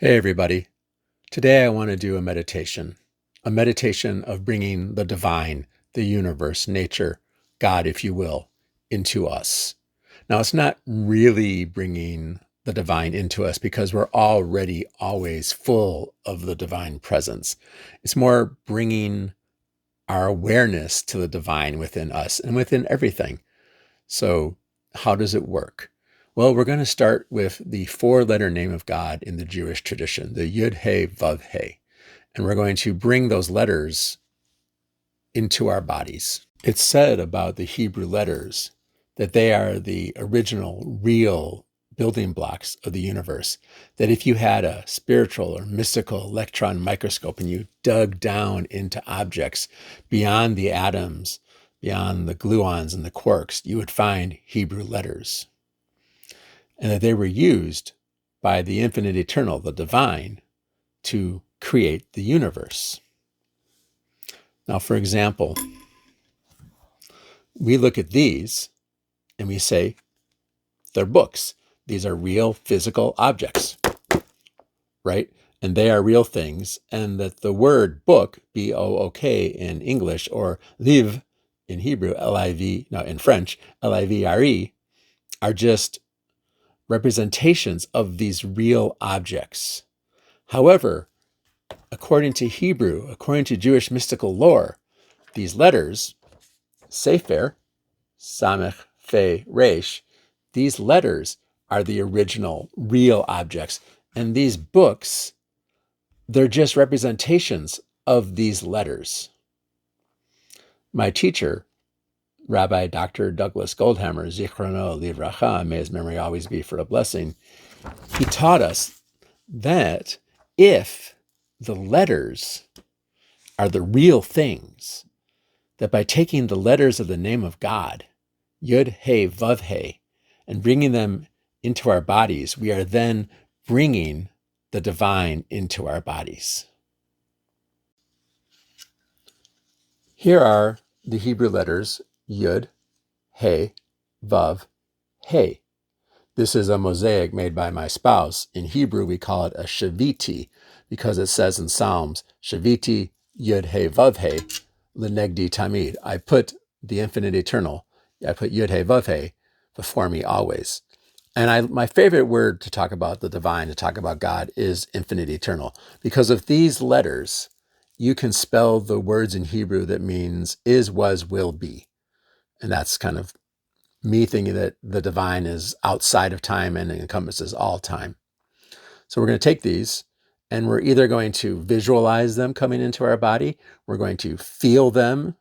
Hey everybody. Today I want to do a meditation of bringing the divine, the universe, nature, God, if you will, into us. Now, it's not really bringing the divine into us because we're already always full of the divine presence. It's more bringing our awareness to the divine within us and within everything. So how does it work? Well, we're going to start with the four-letter name of God in the Jewish tradition, the Yud He Vav He. And we're going to bring those letters into our bodies. It's said about the Hebrew letters that they are the original, real building blocks of the universe. That if you had a spiritual or mystical electron microscope and you dug down into objects beyond the atoms, beyond the gluons and the quarks, you would find Hebrew letters. And that they were used by the infinite eternal, the divine, to create the universe. Now, for example, we look at these and we say, they're books. These are real physical objects, right? And they are real things. And that the word book, B-O-O-K in English, or liv in Hebrew, L-I-V, no, in French, L-I-V-R-E, are just representations of these real objects. However, according to Hebrew, according to Jewish mystical lore, these letters, Sefer, Samech, Fe, Resh, these letters are the original, real objects. And these books, they're just representations of these letters. My teacher, Rabbi Dr. Douglas Goldhammer, Zichrono Livracha, may his memory always be for a blessing, he taught us that if the letters are the real things, that by taking the letters of the name of God, Yud He Vav He, and bringing them into our bodies, we are then bringing the divine into our bodies. Here are the Hebrew letters Yud, He, Vav, He. This is a mosaic made by my spouse. In Hebrew, we call it a shaviti because it says in Psalms, Shaviti Yud He Vav He Lenegdi Tamid. I put the infinite eternal, I put Yud He Vav He before me always. And my favorite word to talk about the divine, to talk about God, is infinite eternal. Because of these letters, you can spell the words in Hebrew that means is, was, will be. And that's kind of me thinking that the divine is outside of time and encompasses all time. So we're going to take these and we're either going to visualize them coming into our body, we're going to feel them,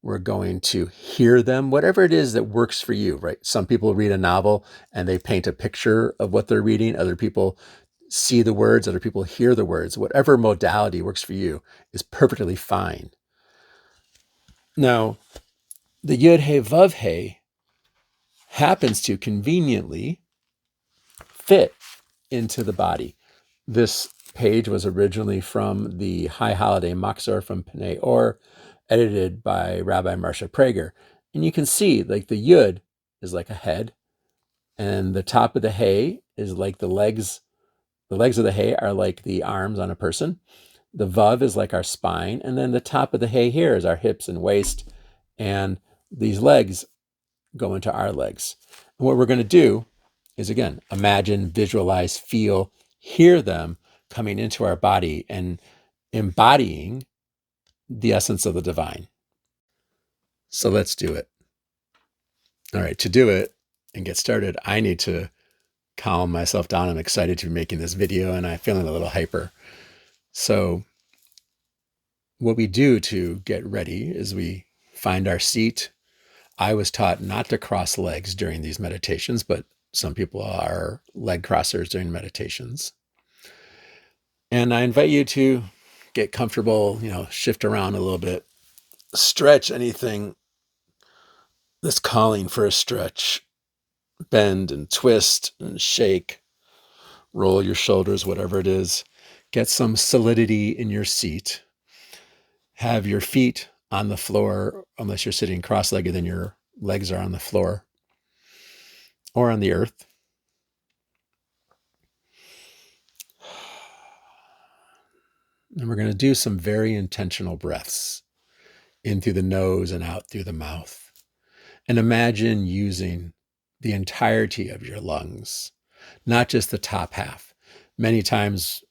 we're going to hear them, whatever it is that works for you, right? Some people read a novel and they paint a picture of what they're reading. Other people see the words, other people hear the words. Whatever modality works for you is perfectly fine. Now, the Yud He Vav He happens to conveniently fit into the body. This page was originally from the High Holiday Machzor from Pnei Or, edited by Rabbi Marsha Prager. And you can see like the Yud is like a head, and the top of the He is like the legs. The legs of the He are like the arms on a person. The Vav is like our spine, and then the top of the He here is our hips and waist, and these legs go into our legs. And what we're going to do is, again, imagine, visualize, feel, hear them coming into our body and embodying the essence of the divine. So let's do it. All right, to do it and get started, I need to calm myself down. I'm excited to be making this video and I'm feeling a little hyper. So what we do to get ready is we find our seat. I was taught not to cross legs during these meditations, but some people are leg crossers during meditations. And I invite you to get comfortable, shift around a little bit, stretch anything that's calling for a stretch, bend and twist and shake, roll your shoulders, whatever it is. Get some solidity in your seat. Have your feet on the floor, unless you're sitting cross-legged, then your legs are on the floor or on the earth. And we're going to do some very intentional breaths in through the nose and out through the mouth. And imagine using the entirety of your lungs, not just the top half. Many times,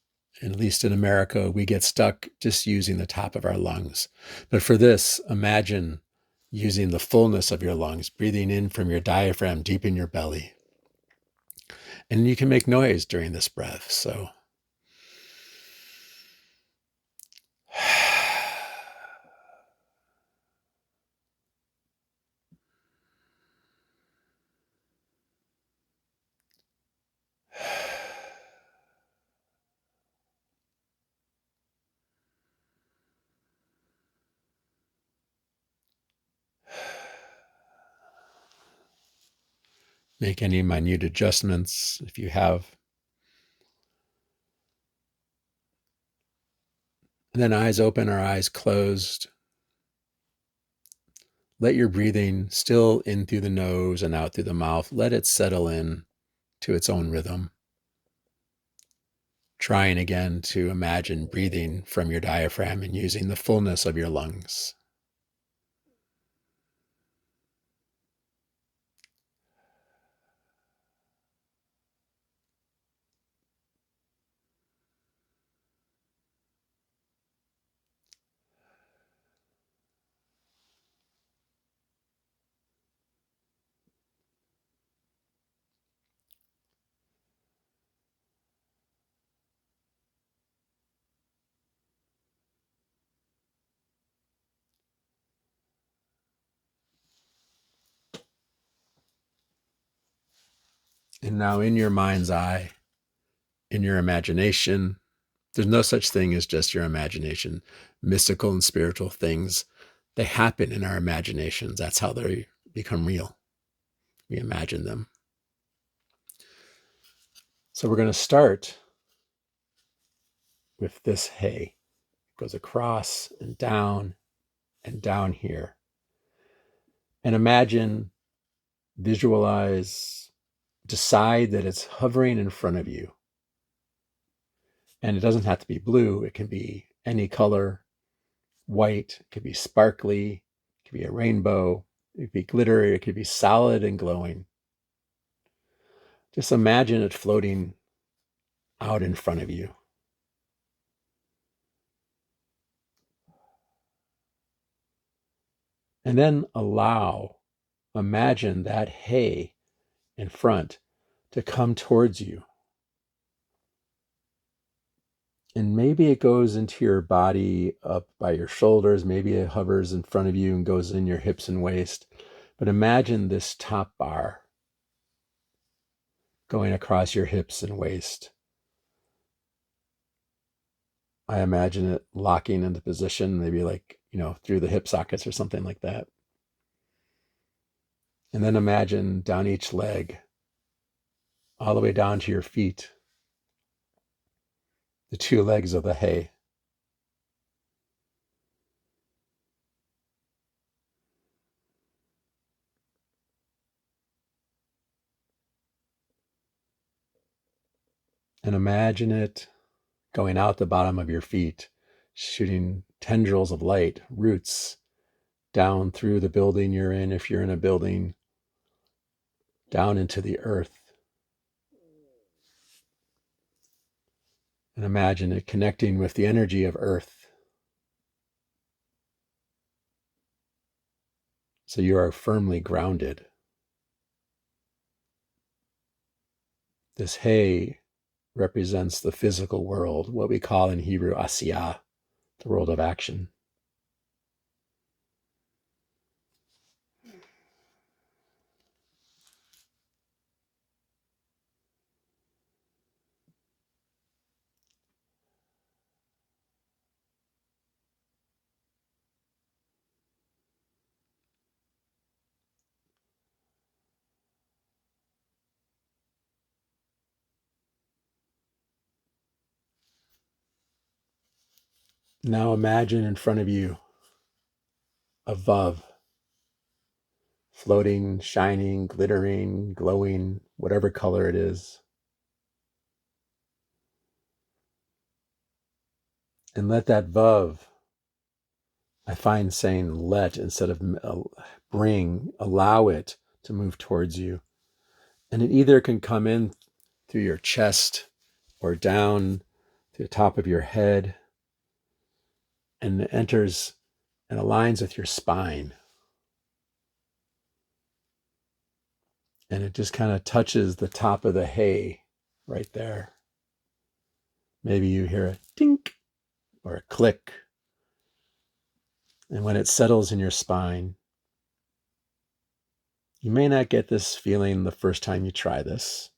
at least in America, we get stuck just using the top of our lungs. But for this, imagine using the fullness of your lungs, breathing in from your diaphragm deep in your belly. And you can make noise during this breath. So make any minute adjustments if you have. And then eyes open or eyes closed. Let your breathing still in through the nose and out through the mouth. Let it settle in to its own rhythm. Trying again to imagine breathing from your diaphragm and using the fullness of your lungs. And now in your mind's eye, in your imagination, there's no such thing as just your imagination. Mystical and spiritual things, they happen in our imaginations. That's how they become real. We imagine them. So we're going to start with this hey. It goes across and down here. And imagine, visualize, decide that it's hovering in front of you. And it doesn't have to be blue. It can be any color, white, it could be sparkly, it could be a rainbow, it could be glittery, it could be solid and glowing. Just imagine it floating out in front of you. And then imagine that hey in front to come towards you. And maybe it goes into your body up by your shoulders. Maybe it hovers in front of you and goes in your hips and waist. But imagine this top bar going across your hips and waist. I imagine it locking into position, maybe like, through the hip sockets or something like that. And then imagine down each leg, all the way down to your feet, the two legs of the hay. And imagine it going out the bottom of your feet, shooting tendrils of light, roots, down through the building you're in, if you're in a building, down into the earth. And imagine it connecting with the energy of earth. So you are firmly grounded. This hay represents the physical world, what we call in Hebrew asiyah, the world of action. Now imagine in front of you a vav, floating, shining, glittering, glowing, whatever color it is. And let that vav, I find saying let instead of bring, allow it to move towards you. And it either can come in through your chest or down to the top of your head, and it enters and aligns with your spine. And it just kind of touches the top of the hay right there. Maybe you hear a tink or a click. And when it settles in your spine, you may not get this feeling the first time you try this.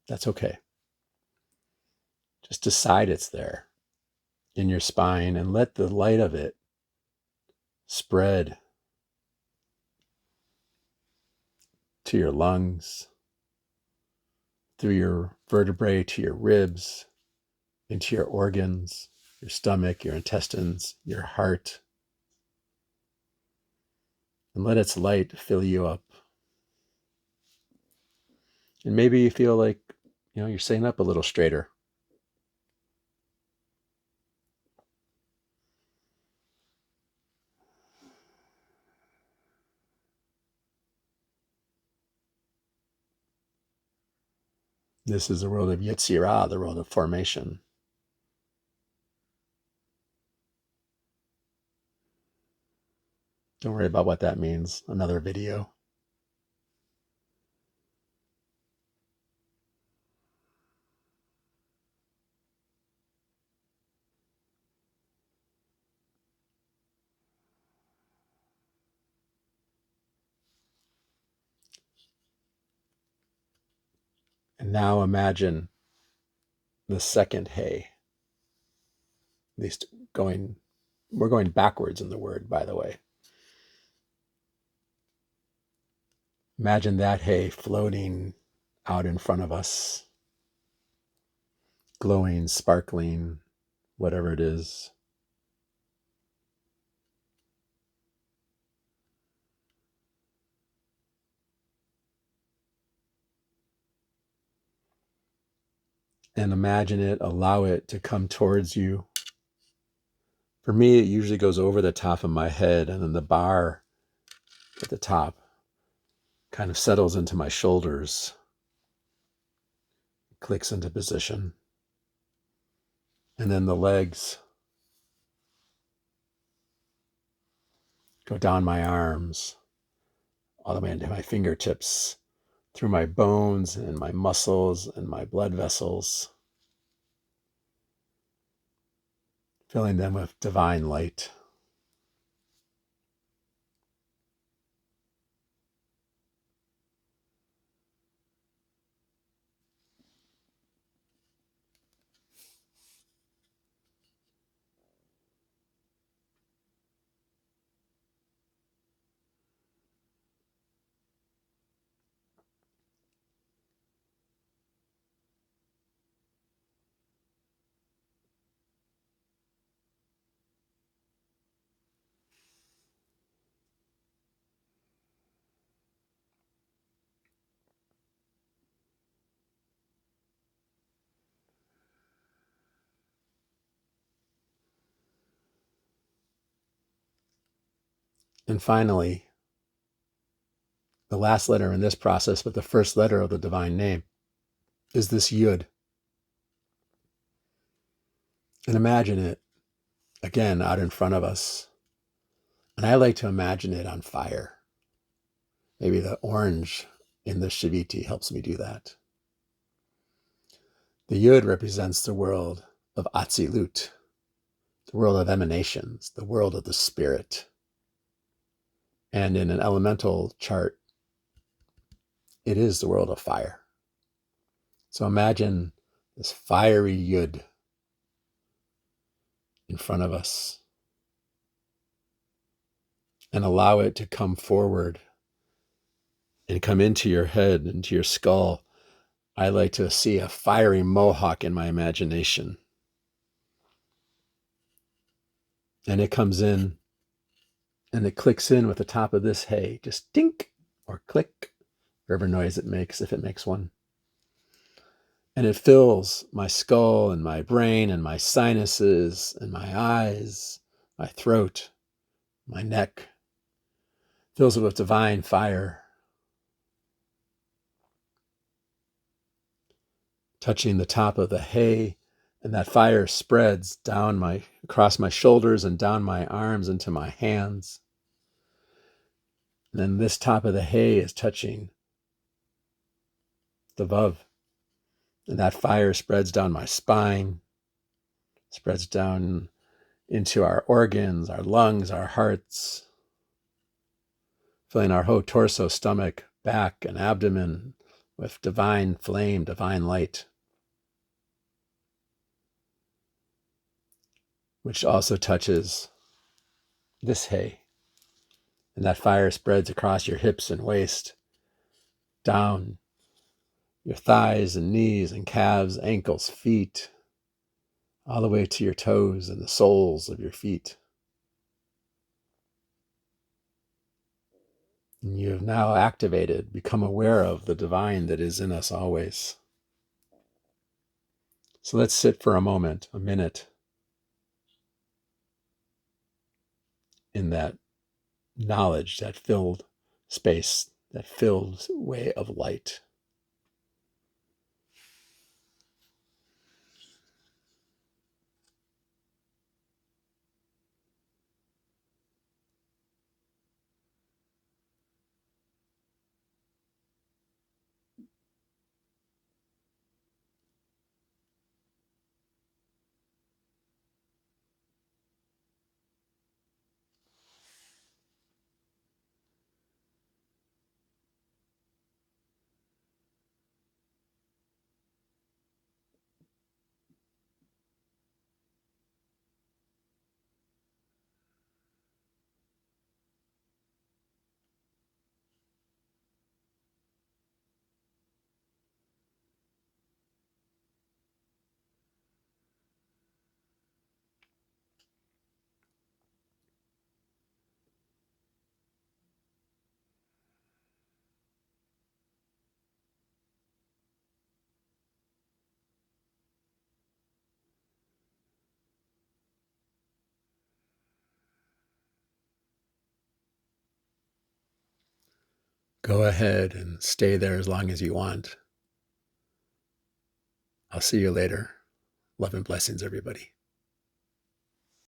That's okay. Just decide it's there in your spine and let the light of it spread to your lungs, through your vertebrae, to your ribs, into your organs, your stomach, your intestines, your heart. And let its light fill you up. And maybe you feel like, you're sitting up a little straighter. This is the world of Yetzirah, the world of formation. Don't worry about what that means. Another video. And now imagine the second hay. At least we're going backwards in the word, by the way. Imagine that hay floating out in front of us, glowing, sparkling, whatever it is. And imagine it, allow it to come towards you. For me, it usually goes over the top of my head, and then the bar at the top kind of settles into my shoulders, clicks into position. And then the legs go down my arms, all the way into my fingertips, through my bones and my muscles and my blood vessels, filling them with divine light. And finally, the last letter in this process, but the first letter of the divine name, is this Yud. And imagine it, again, out in front of us. And I like to imagine it on fire. Maybe the orange in the Shaviti helps me do that. The Yud represents the world of Atzilut, the world of emanations, the world of the spirit. And in an elemental chart, it is the world of fire. So imagine this fiery Yud in front of us, and allow it to come forward and come into your head, into your skull. I like to see a fiery mohawk in my imagination. And it comes in and it clicks in with the top of this hay, just dink or click, whatever noise it makes, if it makes one. And it fills my skull and my brain and my sinuses and my eyes, my throat, my neck. Fills it with divine fire, touching the top of the hay, and that fire spreads down across my shoulders and down my arms into my hands. And then this top of the hay is touching the vav, and that fire spreads down my spine, spreads down into our organs, our lungs, our hearts, filling our whole torso, stomach, back, and abdomen with divine flame, divine light, which also touches this hay. And that fire spreads across your hips and waist, down your thighs and knees and calves, ankles, feet, all the way to your toes and the soles of your feet. And you have now activated, become aware of the divine that is in us always. So let's sit for a moment, a minute, in that knowledge, that filled space, that filled way of light. Go ahead and stay there as long as you want. I'll see you later. Love and blessings, everybody.